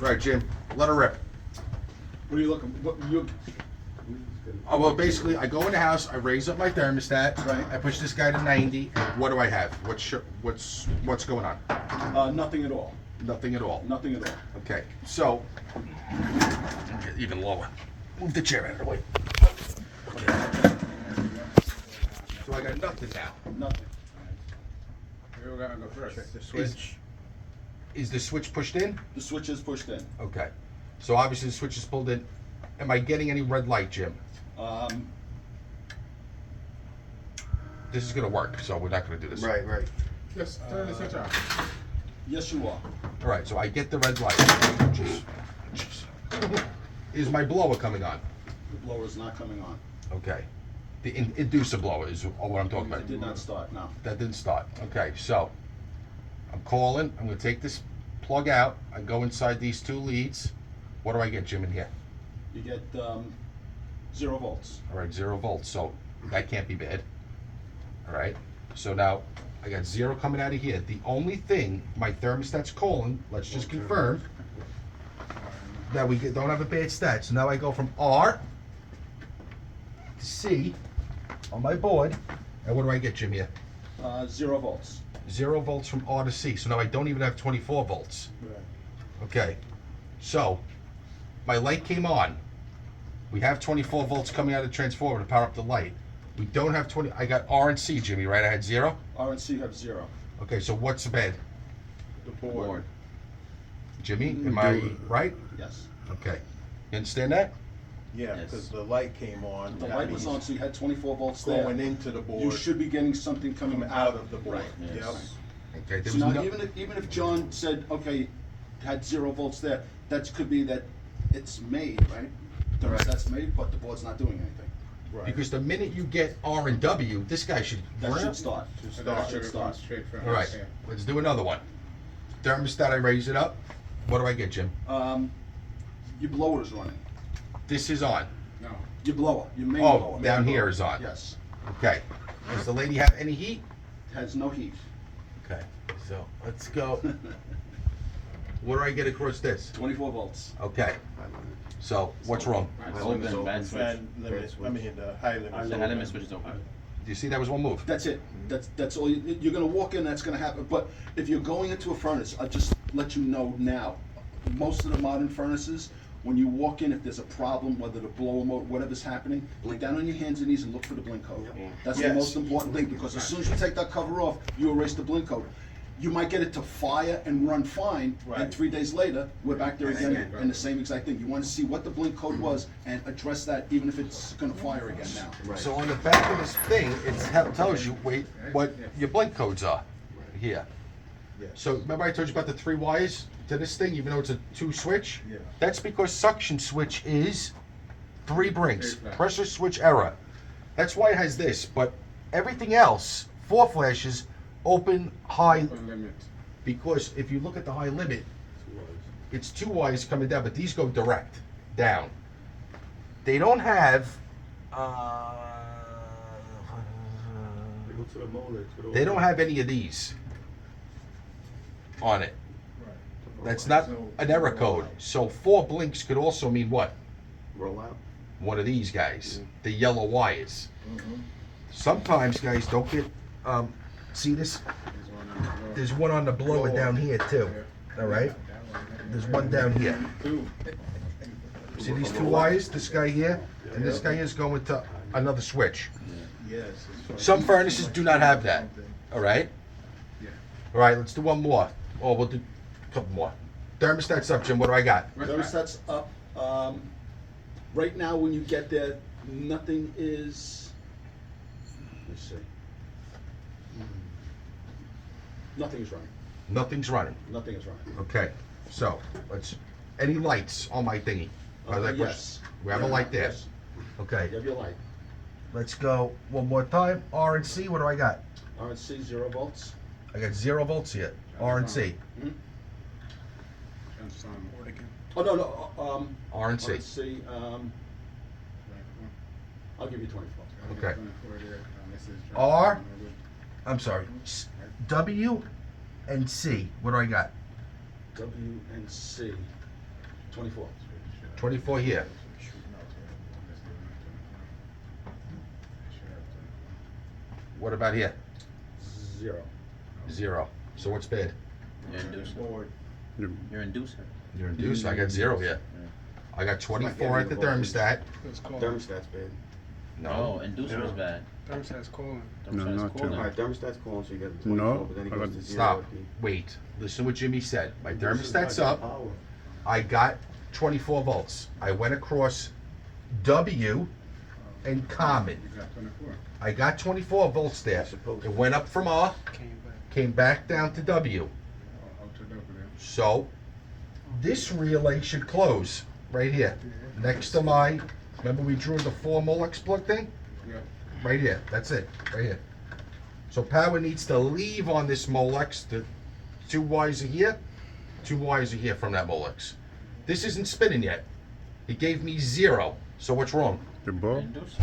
Right, Jim, let her rip. What are you looking, what, you, Oh, well, basically, I go in the house, I raise up my thermostat. Right. I push this guy to 90, and what do I have? What's going on? nothing at all, Nothing at all. nothing at all. Okay, so, get even lower. Move the chair out of the way. Okay. So I got nothing now. Nothing. We're gonna go first. Check the switch. Is the switch pushed in? The switch is pushed in. Okay. So obviously the switch is pulled in. Am I getting any red light, Jim? This is gonna work, so we're not gonna do this. Right, right. Yes, turn the switch off. Yes, you are. All right, so I get the red light. Jeez. Is my blower coming on? The blower is not coming on. Okay. The inducer blower is what I'm talking about. It did not start, no. That didn't start. Okay, so I'm calling. I'm gonna take this plug out. I go inside these two leads. What do I get, Jim, in here? You get, 0 volts. All right, 0 volts. So that can't be bad. All right. So now I got 0 coming out of here. The only thing my thermostat's calling, let's just confirm that we don't have a bad stat. So now I go from R to C on my board. And what do I get, Jim, here? 0 volts. 0 volts from R to C. So now I don't even have 24 volts. Okay. So my light came on. We have 24 volts coming out of the transformer to power up the light. We don't have 20. I got R and C, Jimmy, right? I had 0. R and C have 0. Okay, so what's bad? The board. Jimmy, am I right? Yes. Okay. You understand that? Yeah, Yes. because the light came on. The that light was means on, so you had 24 volts there. Going into the board. You should be getting something coming Coming out of the board. Right. Yep. Yes. Okay, there So was now, no. even if John said, okay, had 0 volts there, that could be that it's made, right? That's made, but the board's not doing anything. Right. Because the minute you get R and W, this guy should. That should start. So That that should should start. straight from. All right, let's do another one. Thermostat, I raise it up. What do I get, Jim? Your blower is running. This is on. No. Your blower, your main Oh, blower. down Main here blower. is on. Yes. Okay. Does the lady have any heat? Has no heat. Okay. So let's go. What do I get across this? 24 volts. Okay. So what's wrong? It's only been bad switch. Fan limit, I mean, the high limit. The head limit switch is open. Do you see that was one move? That's it. That's all. You're gonna walk in. That's gonna happen. But if you're going into a furnace, I'll just let you know now. Most of the modern furnaces, when you walk in, if there's a problem, whether the blower motor, whatever's happening, get down on your hands and knees and look for the blink code. That's the Yes. most important thing, because as soon as you take that cover off, you erase the blink code. You might get it to fire and run fine, and Right. 3 days later, we're back there again and the same exact thing. You want to see what the blink code was and address that, even if it's gonna fire again now. So on the back of this thing, it tells you what your blink codes are here. Yes. So remember I told you about the 3 wires to this thing, even though it's a 2 switch? Yeah. That's because suction switch is 3 brinks, Three flash. pressure switch error. That's why it has this, but everything else, 4 flashes, open, high, Open limit. because if you look at the high limit, it's 2 wires coming down, but these go direct down. They don't have, they don't have any of these on it. That's not an error code. So 4 blinks could also mean what? Rollout. One of these guys, the yellow wires. Sometimes guys don't get, see this? There's one on the blower down here too, all right? There's one down here. See these 2 wires? This guy here, and this guy here is going to another switch. Yes. Some furnaces do not have that, all right? All right, let's do one more. Oh, we'll do a couple more. Thermostat's up, Jim, what do I got? Thermostat's up. Right now, when you get there, nothing is. Let's see. Nothing is running. Nothing's running. Nothing is running. Okay, so any lights on my thingy? As I push- Yes. We have a light there. Yes. Okay, You have your light. let's go one more time. R and C, what do I got? RNC 0 volts. I got 0 volts here. R and C. Oh no no. R and C. RNC. I'll give you 24. Okay. R. I'm sorry. W and C. What do I got? W and C. 24. 24 here. What about here? 0. 0. So what's bad? Your inducer. Board. Your inducer. You're induced, I got 0 here. I got 24 at the thermostat. It's cold. Thermostat's bad. No, No, inducer is bad. Thermostat's cooling. No, Thermostat's not cooling. Alright, thermostat's cool, so you got the No, 24, but then it I goes got- to 0 stop. at the- Wait, listen what Jimmy said. My This is thermostat's like up. power. I got 24 volts. I went across W and common. You got 24. I got 24 volts there. You're supposed to. It went up from R, came back down to W. Out to W. So this relay should close right here, next to my, remember we drew the 4 Molex plug thing? Yeah. Right here, that's it, right here. So power needs to leave on this Molex, the 2 wires are here, 2 wires are here from that Molex. This isn't spinning yet. He gave me 0, so what's wrong? The ball? Inducer.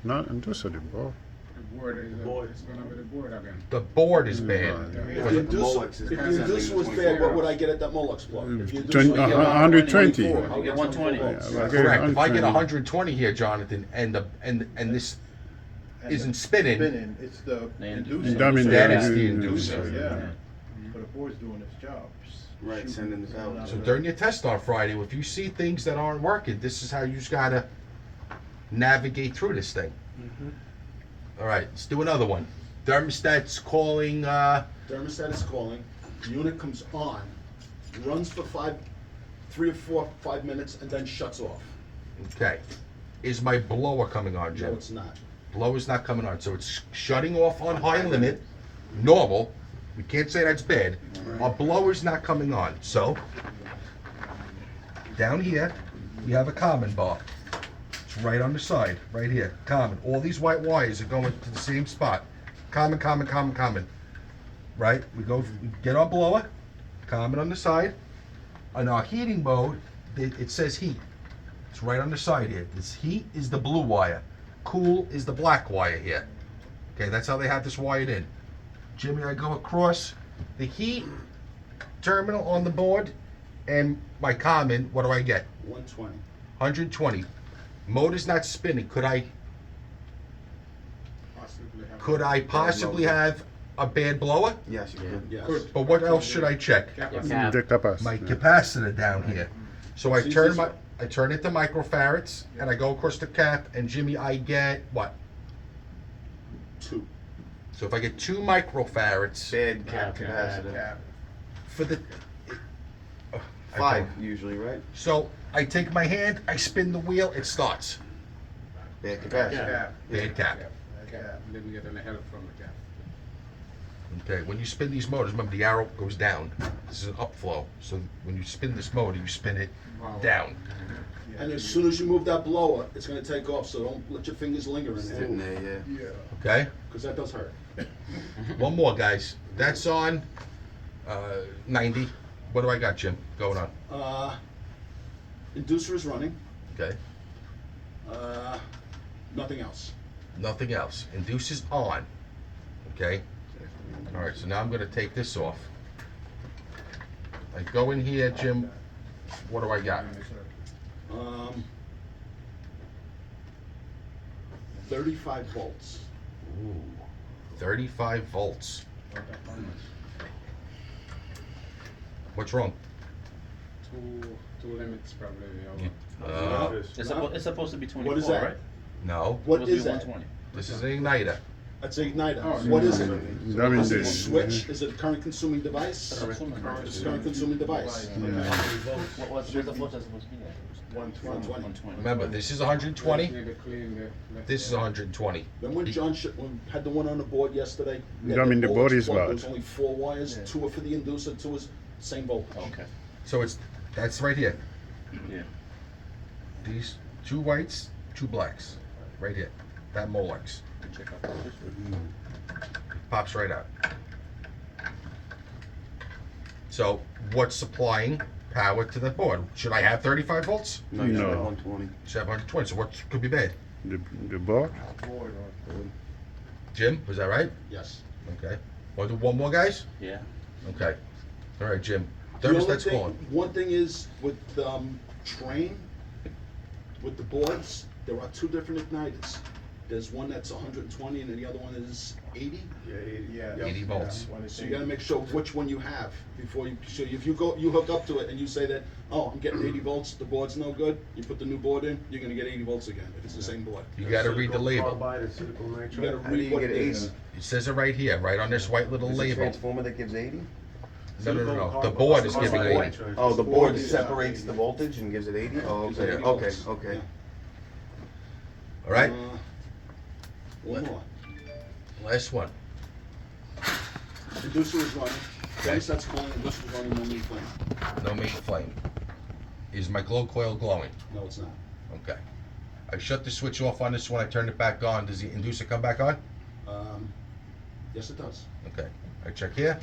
Not inducer, the ball. The board is it's gonna be the board again. The board is bad. If Was the it- inducer, if the inducer was bad, what would I get at that Molex plug? If the inducer 20, was you get 120. 24, You I'll get 120. 24 volts. Yeah, well, Correct, if I get 120. 120 here, Jonathan, and this And isn't the spinning, Spinning, it's the The inducer. Dummy Then it's the the inducer. inducer. Yeah. But the board's doing its job. Right, Shooting sending this out. out so of during your test on Friday, if you see things that aren't working, this is how you just gotta navigate through this thing. All right, let's do another one. Thermostat's calling, Thermostat is calling, unit comes on, runs for 3 or 4, 5 minutes, and then shuts off. okay. Is my blower coming on, No, Jim? it's not. Blower's not coming on, so it's shutting off on high limit, normal. We can't say that's bad. Our blower's not coming on, so down here, we have a common bar. It's right on the side, right here, common. All these white wires are going to the same spot. Common, common, common, common. Right? We get our blower, common on the side. On our heating mode, it says heat. It's right on the side here. This heat is the blue wire. Cool is the black wire here. Okay, that's how they have this wired in. Jimmy, I go across the heat terminal on the board and my common, what do I get? 120. 120. Motor's not spinning. Could I possibly have a bad blower? Yes, you can. Yes. Could. But what else should I check? Your Capacity. cap. The capacity. My capacitor down here. So I See, turn this my one. I turn it to microfarads and I go across the cap and Jimmy, I get what? 2. So if I get 2 microfarads Bad cap capacitor. for the I 5 don't- usually, right? So I take my hand, I spin the wheel, it starts. Bad capacitor. Cap. Bad cap. Cap. Then we get any help from the cap. Okay, when you spin these motors, remember the arrow goes down. This is an upflow. So when you spin this motor, you spin it down. And as soon as you move that blower, it's gonna take off, so don't let your fingers linger in Sitting there, there, yeah. Okay? because that does hurt. One more, guys. That's on 90. What do I got, Jim, going on? Inducer is running, Okay? nothing else. Nothing else. Induce is on. Okay? All right, so now I'm going to take this off. I go in here, Jim. What do I got? 35 volts. Ooh, 35 volts. What's wrong? Two limits probably. It's supposed to be 24, What is that? right? No, What Supposed to is be that? 120. this is an igniter. That's an igniter. Oh, What is it? Dummy Is it a the switch? Is it a current consuming device? Current It's a current consuming device. What's the voltage supposed to be at? 120. 120. Remember, this is 120. Need to clean the. This is 120. Then when John had the one on the board yesterday, we had I mean, the Molex board is plug. bad. There was only 4 wires, 2 are for the inducer, 2 is same voltage. Okay. So that's right here. Yeah. These 2 whites, 2 blacks, right here. That Molex Check out the resistor. pops right out. So what's supplying power to the board? Should I have 35 volts? No, you should have No. 120. Should I have 120? So what could be bad? the board. Jim, was that right? Yes. Okay. Want to do one more, guys? Yeah. Okay. All right, Jim. The only Thermostat's thing- calling. One thing is with, train, with the boards, there are two different igniters. There's one that's 120 and then the other one is 80. Yeah. 80 volts. So you gotta make sure which one you have before you, so if you go, you hook up to it and you say that, oh, I'm getting 80 volts, the board's no good, you put the new board in, you're gonna get 80 volts again, if it's the same board. You gotta read the label. You gotta How do read you what get it 80? is. It says it right here, right on this white little Is it a label. transformer that gives 80? No. The board is giving 80. Oh, the board is- separates the voltage and gives it 80? Oh, Gives it okay, 80 okay, volts. okay. Yeah. All right? One more. Last one. Inducer is running, thermostat's calling, inducer is running, no main flame. No main flame. Is my glow coil glowing? No, it's not. Okay. I shut the switch off on this one, I turned it back on. Does the inducer come back on? Yes, it does. Okay. I check here.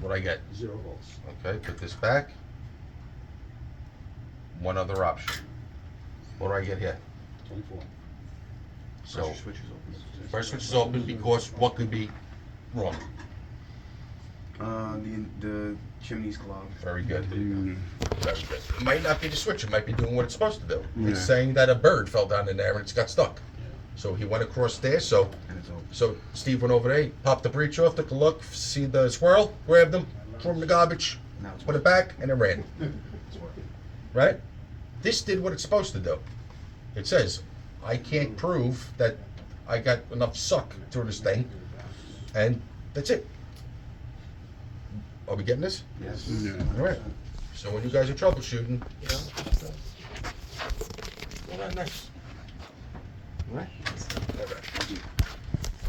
What I get? 0 volts. Okay, put this back. One other option. What do I get here? 24. So, Pressure switch is open. first switch is open because what could be wrong? The chimney's clogged. Very good. Mm. Very good. It might not be the switch, it might be doing what it's supposed to do. It's Yeah. saying that a bird fell down in there and it's got stuck. So he went across there, so And it's open. So Steve went over there, he popped the breech off, took a look, see the squirrel, grabbed him, threw him in the garbage, Now it's put it back, and it ran. It's working. Right? This did what it's supposed to do. It says, I can't prove that I got enough suck through this thing, and that's it. Are we getting this? Yes. Yeah. All right. So when you guys are troubleshooting, you know, go that nice. All right? All right.